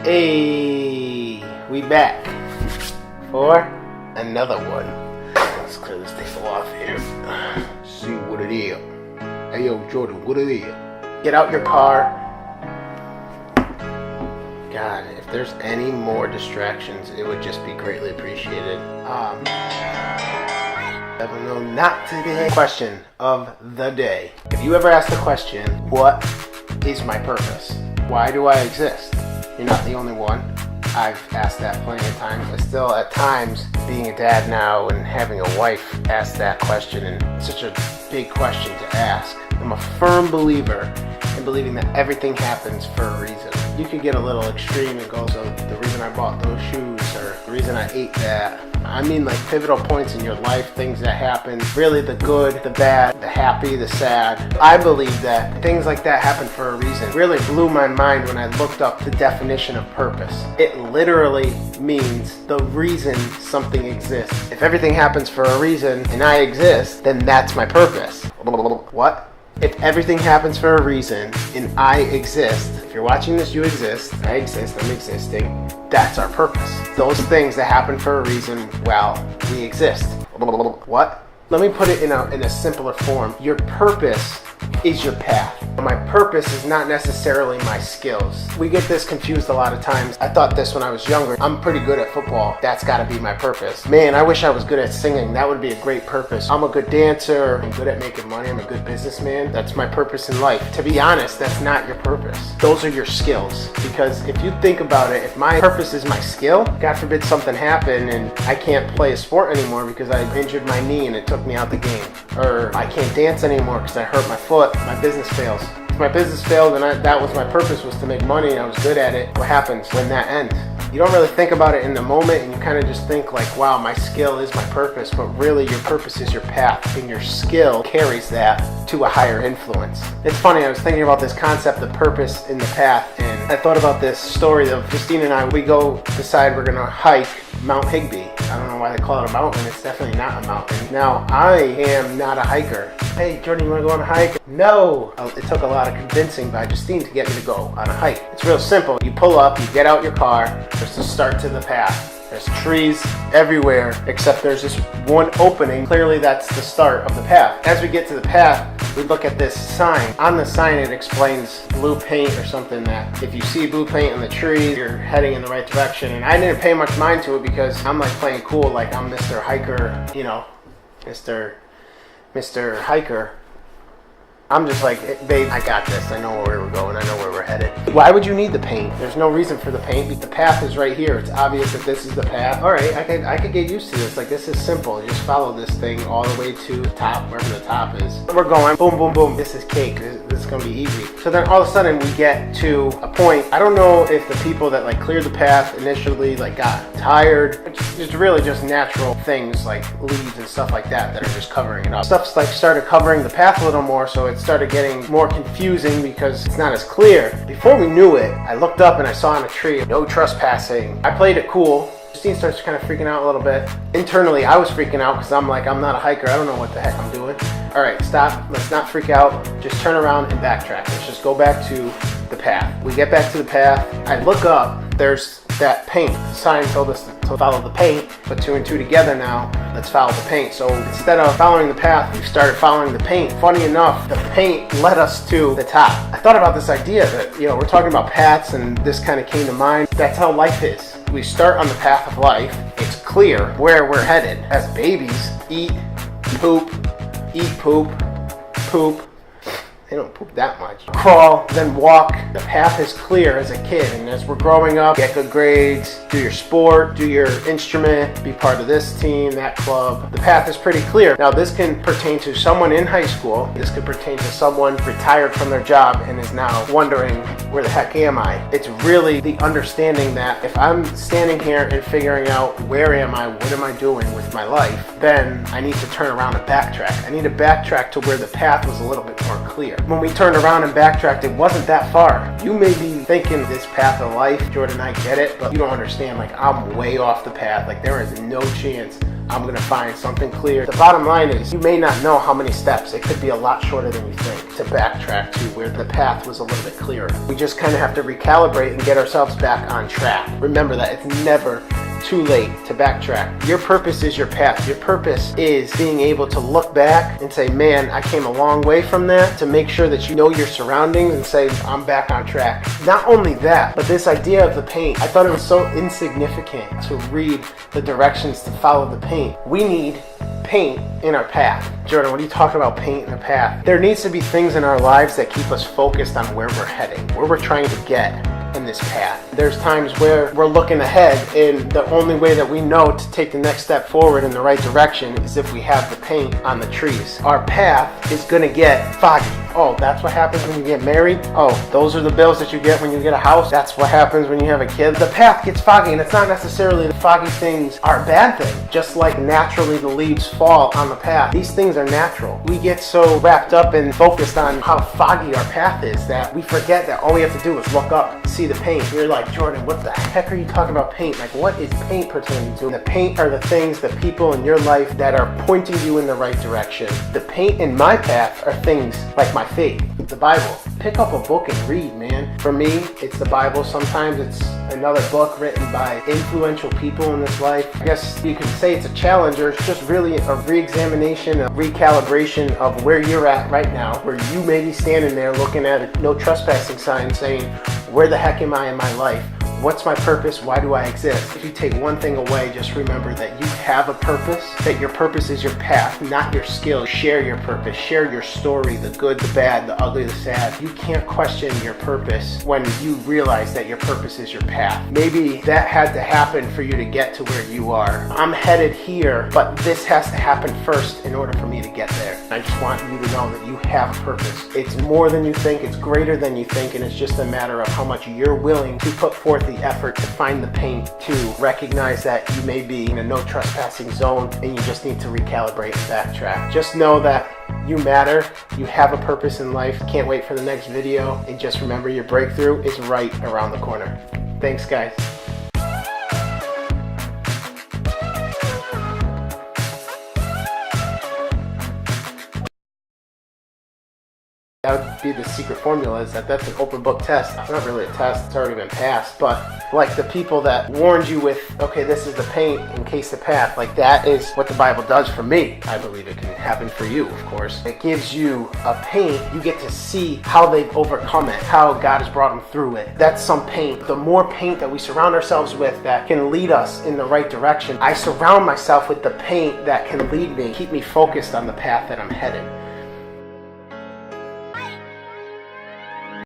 Hey, we back for another one. Let's clear this table off here. See what it is. Hey yo, Jordan, what it is? Get out your car. God, if there's any more distractions, it would just be greatly appreciated. No, not today. Question of the day. If you ever asked the question, what is my purpose? Why do I exist? You're not the only one. I've asked that plenty of times. I still, at times, being a dad now and having a wife, ask that question, and it's such a big question to ask. I'm a firm believer in believing that everything happens for a reason. You could get a little extreme and go, so the reason I bought those shoes, or the reason I ate that. I mean like pivotal points in your life, things that happen, really the good, the bad, the happy, the sad. I believe that things like that happen for a reason. It really blew my mind when I looked up the definition of purpose. It literally means the reason something exists. If everything happens for a reason and I exist, then that's my purpose. What? If everything happens for a reason and I exist, if you're watching this, you exist, I exist, I'm existing, that's our purpose. Those things that happen for a reason, well, we exist. What? Let me put it in a simpler form. Your purpose is your path. My purpose is not necessarily my skills. We get this confused a lot of times. I thought this when I was younger. I'm pretty good at football. That's got to be my purpose. Man, I wish I was good at singing. That would be a great purpose. I'm a good dancer. I'm good at making money. I'm a good businessman. That's my purpose in life. To be honest, that's not your purpose. Those are your skills. Because if you think about it, if my purpose is my skill, God forbid something happened and I can't play a sport anymore because I injured my knee and it took me out the game. Or I can't dance anymore because I hurt my foot, my business fails. If my business failed and that was my purpose, was to make money and I was good at it, what happens when that ends? You don't really think about it in the moment and you kind of just think like, wow, my skill is my purpose, but really your purpose is your path and your skill carries that to a higher influence. It's funny, I was thinking about this concept of purpose in the path, and I thought about this story of Christine and I. We go decide we're gonna hike Mount Higbee. I don't know why they call it a mountain. It's definitely not a mountain. Now, I am not a hiker. Hey, Jordan, you want to go on a hike? No. It took a lot of convincing by Justine to get me to go on a hike. It's real simple. You pull up, you get out your car, there's the start to the path. There's trees everywhere, except there's this one opening. Clearly, that's the start of the path. As we get to the path, we look at this sign. On the sign, it explains blue paint or something, that if you see blue paint on the trees, you're heading in the right direction. And I didn't pay much mind to it because I'm like playing cool, like I'm Mr. Hiker, you know, Mr. Hiker. I'm just like, babe, I got this. I know where we're going. I know where we're headed. Why would you need the paint? There's no reason for the paint. The path is right here. It's obvious that this is the path. All right, I could get used to this. Like, this is simple. You just follow this thing all the way to the top, wherever the top is. We're going, boom, boom, boom. This is cake. This is going to be easy. So then all of a sudden we get to a point. I don't know if the people that like cleared the path initially like got tired. It's really just natural things like leaves and stuff like that are just covering it up. Stuff's like started covering the path a little more, so it started getting more confusing because it's not as clear. Before we knew it, I looked up and I saw on a tree, no trespassing. I played it cool. Justine starts kind of freaking out a little bit. Internally, I was freaking out because I'm like, I'm not a hiker. I don't know what the heck I'm doing. All right, stop. Let's not freak out. Just turn around and backtrack. Let's just go back to the path. We get back to the path. I look up. There's that paint. The sign told us to follow the paint. Put two and two together now. Let's follow the paint. So instead of following the path, we started following the paint. Funny enough, the paint led us to the top. I thought about this idea that, you know, we're talking about paths and this kind of came to mind. That's how life is. We start on the path of life. It's clear where we're headed. As babies, eat, poop, poop. They don't poop that much. Crawl, then walk. The path is clear as a kid, and as we're growing up, get good grades, do your sport, do your instrument, be part of this team, that club. The path is pretty clear. Now, this can pertain to someone in high school. This could pertain to someone retired from their job and is now wondering, where the heck am I? It's really the understanding that if I'm standing here and figuring out where am I, what am I doing with my life, then I need to turn around and backtrack. I need to backtrack to where the path was a little bit more clear. When we turned around and backtracked, it wasn't that far. You may be thinking this path of life, Jordan, I get it, but you don't understand, like, I'm way off the path. Like, there is no chance I'm going to find something clear. The bottom line is you may not know how many steps. It could be a lot shorter than you think to backtrack to where the path was a little bit clearer. We just kind of have to recalibrate and get ourselves back on track. Remember that it's never too late to backtrack. Your purpose is your path. Your purpose is being able to look back and say, man, I came a long way from that, to make sure that you know your surroundings and say, I'm back on track. Not only that, but this idea of the paint, I thought it was so insignificant to read the directions to follow the paint. We need paint in our path. Jordan, what are you talking about paint in the path? There needs to be things in our lives that keep us focused on where we're heading, where we're trying to get in this path. There's times where we're looking ahead, and the only way that we know to take the next step forward in the right direction is if we have the paint on the trees. Our path is gonna get foggy. Oh, that's what happens when you get married? Oh, those are the bills that you get when you get a house? That's what happens when you have a kid? The path gets foggy, and it's not necessarily the foggy things are a bad thing. Just like naturally the leaves fall on the path, these things are natural. We get so wrapped up and focused on how foggy our path is that we forget that all we have to do is look up, see the paint. You're like, Jordan, what the heck are you talking about paint? Like, what is paint pertaining to? The paint are the things, the people in your life that are pointing you in the right direction. The paint in my path are things like my faith, the Bible. Pick up a book and read, man. For me, it's the Bible. Sometimes it's another book written by influential people in this life. I guess you could say it's a challenge, or it's just really a re-examination, a recalibration of where you're at right now, where you may be standing there looking at a no trespassing sign saying, where the heck am I in my life? What's my purpose? Why do I exist? If you take one thing away, just remember that you have a purpose, that your purpose is your path, not your skill. Share your purpose, share your story, the good, the bad, the ugly, the sad. You can't question your purpose when you realize that your purpose is your path. Maybe that had to happen for you to get to where you are. I'm headed here, but this has to happen first in order for me to get there. I just want you to know that you have a purpose. It's more than you think, it's greater than you think, and it's just a matter of how much you're willing to put forth the effort to find the paint, to recognize that you may be in a no trespassing zone and you just need to recalibrate and backtrack. Just know that you matter, you have a purpose in life. Can't wait for the next video, and just remember your breakthrough is right around the corner. Thanks, guys. That would be the secret formula, is that that's an open book test. It's not really a test, it's already been passed, but like the people that warned you with, okay, this is the paint, encase the path, like that is what the Bible does for me. I believe it can happen for you, of course. It gives you a paint, you get to see how they've overcome it, how God has brought them through it. That's some paint. The more paint that we surround ourselves with that can lead us in the right direction, I surround myself with the paint that can lead me, keep me focused on the path that I'm heading.